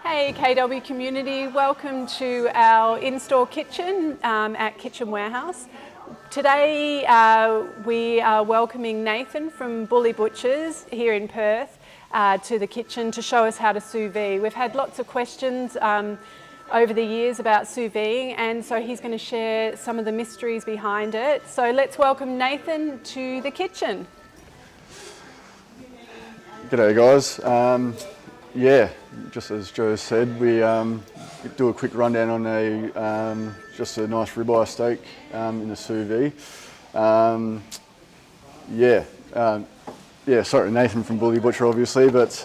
Hey KW community, welcome to our in-store kitchen at Kitchen Warehouse. Today we are welcoming Nathan from Bully Butchers here in Perth to the kitchen to show us how to sous vide. We've had lots of questions over the years about sous vide, and so he's going to share some of the mysteries behind it. So let's welcome Nathan to the kitchen. G'day guys. Yeah, just as Joe said, we do a quick rundown on just a nice ribeye steak in the sous vide. Sorry, Nathan from Bully Butcher obviously, but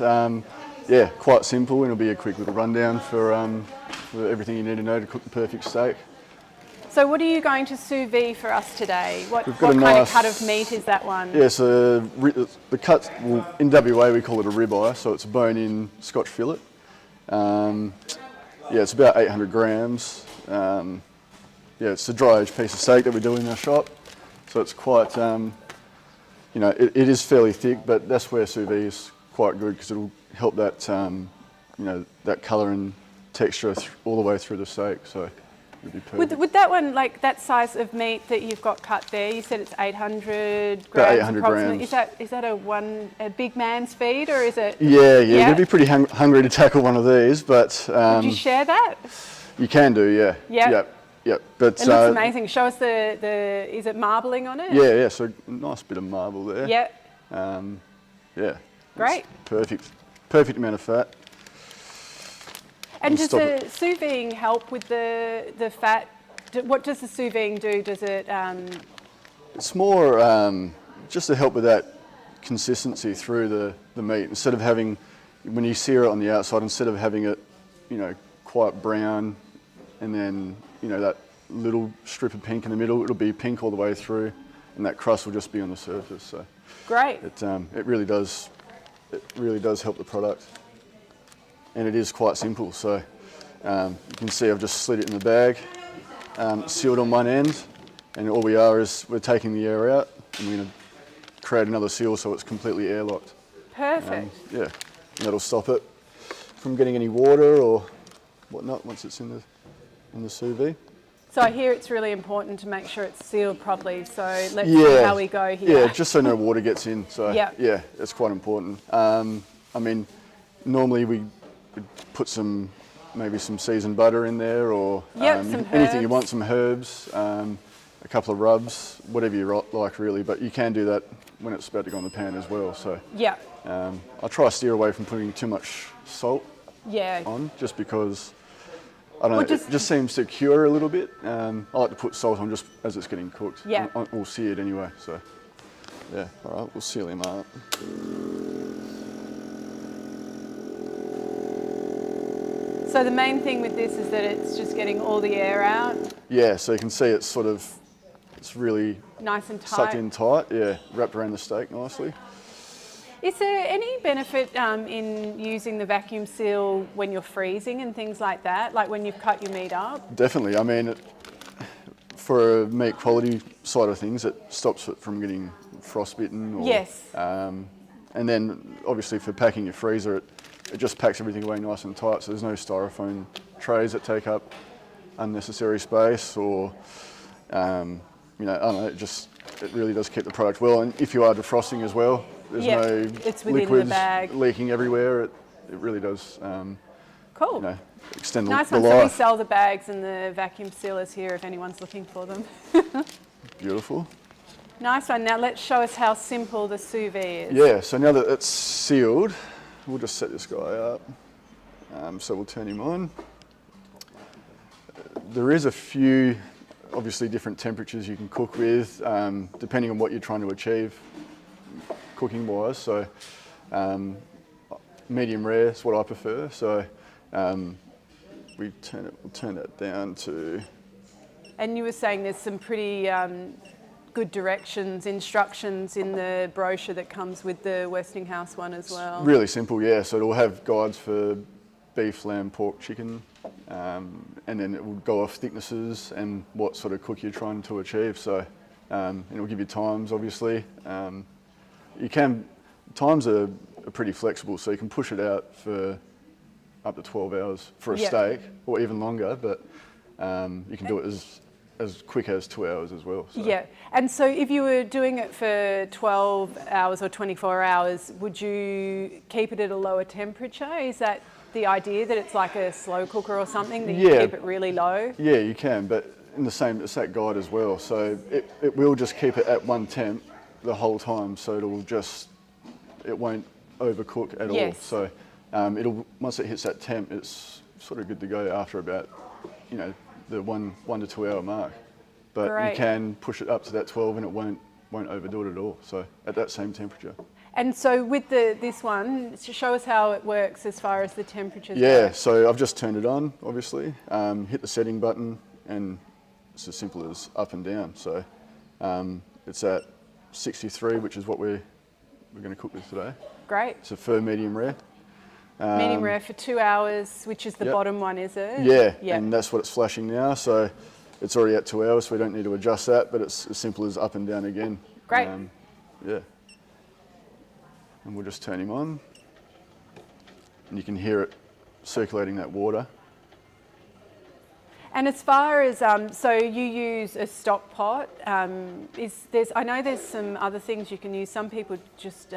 yeah, quite simple, and it'll be a quick little rundown for everything you need to know to cook the perfect steak. So what are you going to sous vide for us today? What kind of cut of meat is that one? Yeah, so the cut, well, in WA we call it a ribeye, so it's a bone-in Scotch fillet. Yeah, it's about 800 grams. Yeah, it's a dry-aged piece of steak that we do in our shop, so it's quite, you know, it is fairly thick, but that's where sous vide is quite good because it'll help that, you know, that colour and texture all the way through the steak. So. Would that one, like that size of meat that you've got cut there, you said it's 800 grams? About 800 approximately. grams. Is that a big man's feed, or is it? Yeah, you'd be pretty hungry to tackle one of these, but... Would you share that? You can do, yeah. Yep. But, it looks amazing. Show us is it marbling on it? Yeah, so a nice bit of marble there. Yep. Yeah. Great. Perfect amount of fat. And does the sous vide help with the fat? What does the sous vide do? Does it? It's more just to help with that consistency through the meat. Instead of having, when you sear it on the outside, instead of having it, you know, quite brown, and then, you know, that little strip of pink in the middle, it'll be pink all the way through, and that crust will just be on the surface. So great. It really does help the product. And it is quite simple, so you can see I've just slid it in the bag, sealed on one end, and all we are is we're taking the air out, and we're going to create another seal so it's completely airlocked. Perfect. Yeah, and that'll stop it from getting any water or whatnot once it's in the sous vide. So I hear it's really important to make sure it's sealed properly, so let's see how we go here. Yeah, just so no water gets in, so yeah, it's quite important. I mean, normally we put maybe some seasoned butter in there, or anything you want, some herbs, a couple of rubs, whatever you like really, but you can do that when it's about to go in the pan as well. So I try to steer away from putting too much salt on, just because, I don't know, it just seems to cure a little bit. I like to put salt on just as it's getting cooked, or seared anyway. So yeah, all right, we'll seal him up. So the main thing with this is that it's just getting all the air out. Yeah, so you can see it's really nice and tight. Sucked in tight, yeah, wrapped around the steak nicely. Is there any benefit in using the vacuum seal when you're freezing and things like that, like when you've cut your meat up? Definitely. I mean, for a meat quality side of things, it stops it from getting frostbitten. And then obviously for packing your freezer, it just packs everything away nice and tight, so there's no styrofoam trays that take up unnecessary space, or you know, I don't know, it really does keep the product well. And if you are defrosting as well, there's no liquids leaking everywhere. It really does cool. You know, extend nice the one. life. So we sell the bags and the vacuum sealers here if anyone's looking for them. Beautiful. Nice one. Now let's show us how simple the sous vide is. Yeah, so now that it's sealed, we'll just set this guy up. So we'll turn him on. There is a few, obviously, different temperatures you can cook with, depending on what you're trying to achieve cooking-wise. So medium rare is what I prefer. So we'll turn that down to... And you were saying there's some pretty good instructions in the brochure that comes with the Westinghouse one as well. It's really simple, yeah. So it'll have guides for beef, lamb, pork, chicken, and then it will go off thicknesses and what sort of cook you're trying to achieve. So and it'll give you times, obviously. Times are pretty flexible, so you can push it out for up to 12 hours for a steak, or even longer, but you can do it as quick as 2 hours as well. So. Yeah, and so if you were doing it for 12 hours or 24 hours, would you keep it at a lower temperature? Is that the idea, that it's like a slow cooker or something, that you keep it really low? Yeah, you can, but in the same, it's that guide as well. So it will just keep it at one temp the whole time, so it won't overcook at all. So once it hits that temp, it's sort of good to go after about, the 1 to 2 hour mark. But you can push it up to that 12 and it won't overdo it at all. So at that same temperature. And so with this one, show us how it works as far as the temperatures go. Yeah, so I've just turned it on, obviously, hit the setting button, and it's as simple as up and down. So it's at 63, which is what we're going to cook with today. Great. It's a firm medium rare. Medium rare for 2 hours, which is the bottom one, is it? Yeah, and that's what it's flashing now. So it's already at 2 hours, so we don't need to adjust that, but it's as simple as up and down again. Great. Yeah. And we'll just turn him on, and you can hear it circulating that water. And as far as, so you use a stock pot, I know there's some other things you can use. Some people just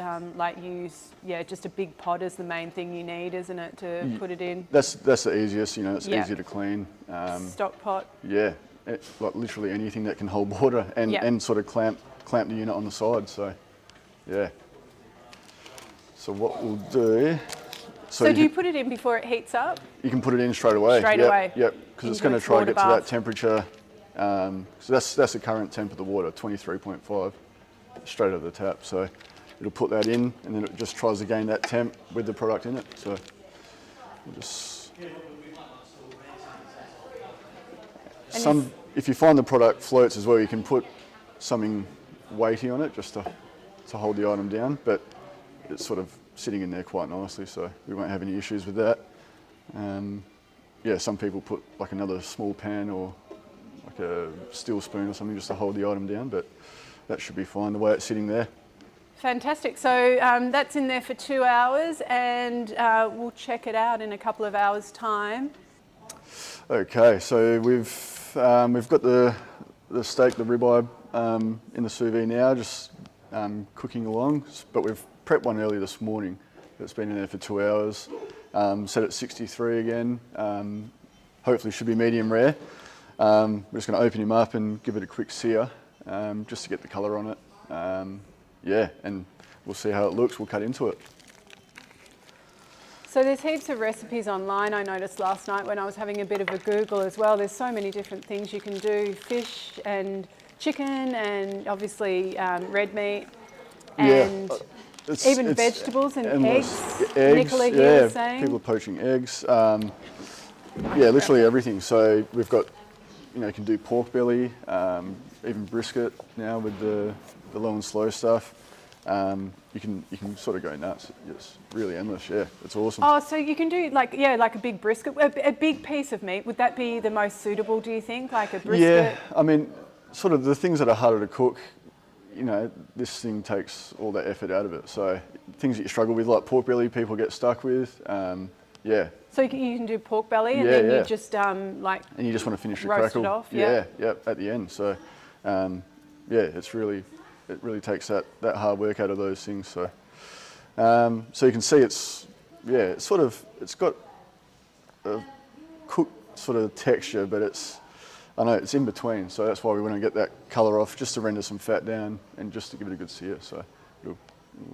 use just a big pot as the main thing you need, isn't it, to put it in? That's the easiest, it's easy to clean. Stock pot. Yeah, like literally anything that can hold water and sort of clamp the unit on the side, so yeah. So what we'll do... So do you put it in before it heats up? You can put it in straight away. Straight away? Yep, because it's going to try to get to that temperature. So that's the current temp of the water, 23.5, straight out of the tap. So it'll put that in, and then it just tries to gain that temp with the product in it. So we'll just... If you find the product floats as well, you can put something weighty on it just to hold the item down, but it's sort of sitting in there quite nicely, so we won't have any issues with that. Some people put like another small pan or like a steel spoon or something just to hold the item down, but that should be fine the way it's sitting there. Fantastic. So that's in there for 2 hours, and we'll check it out in a couple of hours' time. Okay, so we've got the steak, the ribeye, in the sous vide now, just cooking along, but we've prepped one early this morning that's been in there for 2 hours, set at 63 again, hopefully should be medium rare. We're just going to open him up and give it a quick sear, just to get the colour on it. And we'll see how it looks, we'll cut into it. So there's heaps of recipes online, I noticed last night when I was having a bit of a Google as well. There's so many different things you can do, fish and chicken and obviously red meat and even vegetables and eggs. Nicola here was saying. People are poaching eggs. Literally everything. So we've got, you can do pork belly, even brisket now with the low and slow stuff. You can sort of go nuts. It's really endless. Yeah, it's awesome. Oh, so you can do like a big brisket, a big piece of meat. Would that be the most suitable? Do you think, like a brisket? Yeah, I mean, sort of the things that are harder to cook. This thing takes all the effort out of it. So things that you struggle with, like pork belly, people get stuck with. So you can do pork belly, and then you just and you just want to finish the roast crackle. It off. At the end. So it really takes that hard work out of those things. So so you can see it's got a cooked sort of texture, but it's in between, so that's why we want to get that colour off, just to render some fat down and just to give it a good sear. So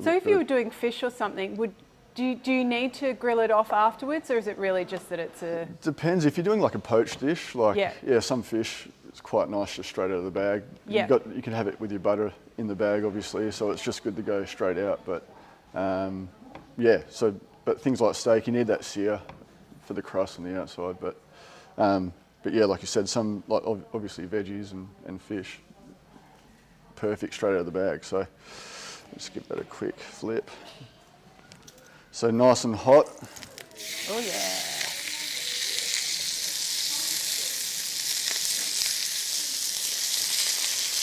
if you were doing fish or something, do you need to grill it off afterwards, or is it really just that it's a... Depends. If you're doing like a poached dish, some fish, it's quite nice just straight out of the bag. You can have it with your butter in the bag, obviously, so it's just good to go straight out. But but things like steak, you need that sear for the crust on the outside. But like you said, some, like obviously veggies and fish, perfect straight out of the bag. So let's give that a quick flip. So nice and hot. Oh yeah.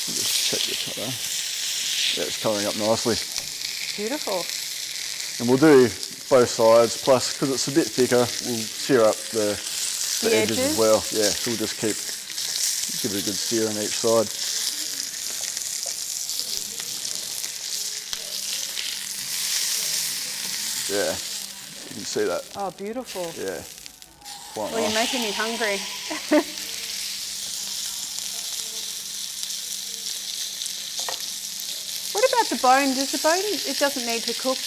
Just check the colour. Yeah, it's colouring up nicely. Beautiful. And we'll do both sides. Plus, because it's a bit thicker, we'll sear up the edges as well. Yeah, so we'll just give it a good sear on each side. Yeah, you can see that. Oh, beautiful. Yeah. Well, you're making me hungry. What about the bone? Does the bone, it doesn't need to cook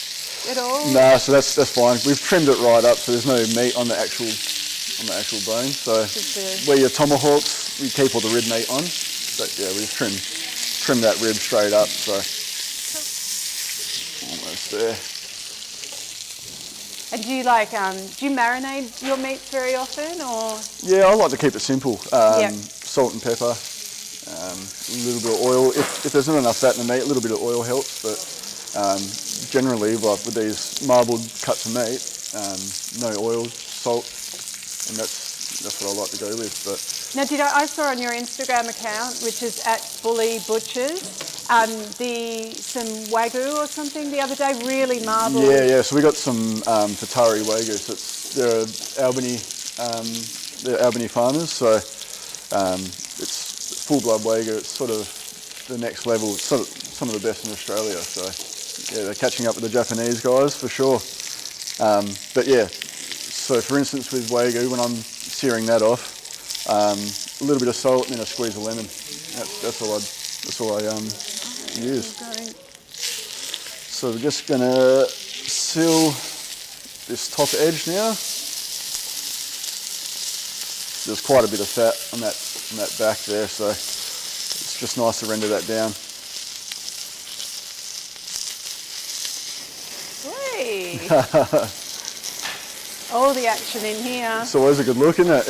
at all? No, so that's fine. We've trimmed it right up, so there's no meat on the actual bone. So where your tomahawks, we keep all the rib meat on. But yeah, we've trimmed that rib straight up, so almost there. And do you marinate your meats very often, or? Yeah, I like to keep it simple. Salt and pepper, a little bit of oil. If there's not enough fat in the meat, a little bit of oil helps. But generally, like with these marbled cuts of meat, no oil, salt, and that's what I like to go with. But now, I saw on your Instagram account, which is @BullyButchers, some Wagyu or something the other day, really marbled. Yeah. So we got some Tatari Wagyu. So they're Albany farmers. So it's full blood Wagyu. It's sort of the next level. It's sort of some of the best in Australia. So yeah, they're catching up with the Japanese guys for sure. But yeah, so for instance with Wagyu, when I'm searing that off, a little bit of salt and then a squeeze of lemon. That's all I use. So we're just gonna seal this top edge now. There's quite a bit of fat on that back there, so it's just nice to render that down. Hey. All the action in here. It's always a good look, isn't it?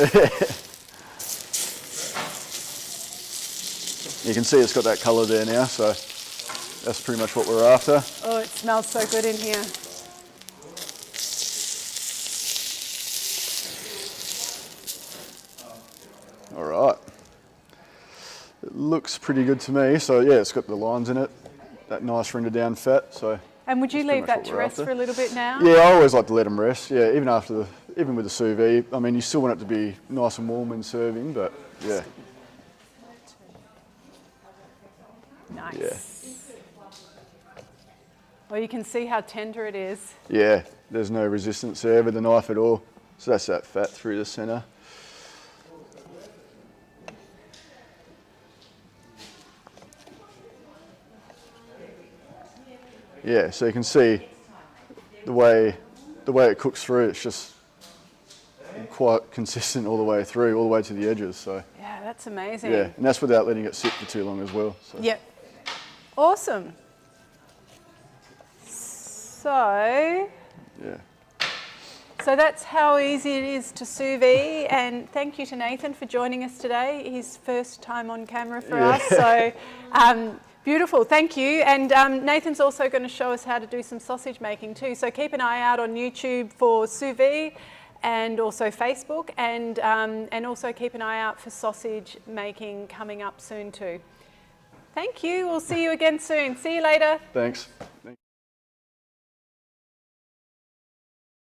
You can see it's got that colour there now, so that's pretty much what we're after. Oh, it smells so good in here. All right. It looks pretty good to me. So yeah, it's got the lines in it, that nice rendered down fat. So. And would you leave that to rest for a little bit now? Yeah, I always like to let them rest. Yeah, even with the sous vide. I mean, you still want it to be nice and warm when serving, but yeah. Nice. Yeah. Well, you can see how tender it is. Yeah, there's no resistance there with the knife at all. So that's that fat through the centre. Yeah, so you can see the way it cooks through. It's just quite consistent all the way through, all the way to the edges. So yeah, that's amazing. Yeah, and that's without letting it sit for too long as well. So. Yep. Awesome. So that's how easy it is to sous vide, and thank you to Nathan for joining us today. His first time on camera for us, so beautiful, thank you. And Nathan's also going to show us how to do some sausage making too, so keep an eye out on YouTube for sous vide and also Facebook, and also keep an eye out for sausage making coming up soon too. Thank you, we'll see you again soon. See you later. Thanks.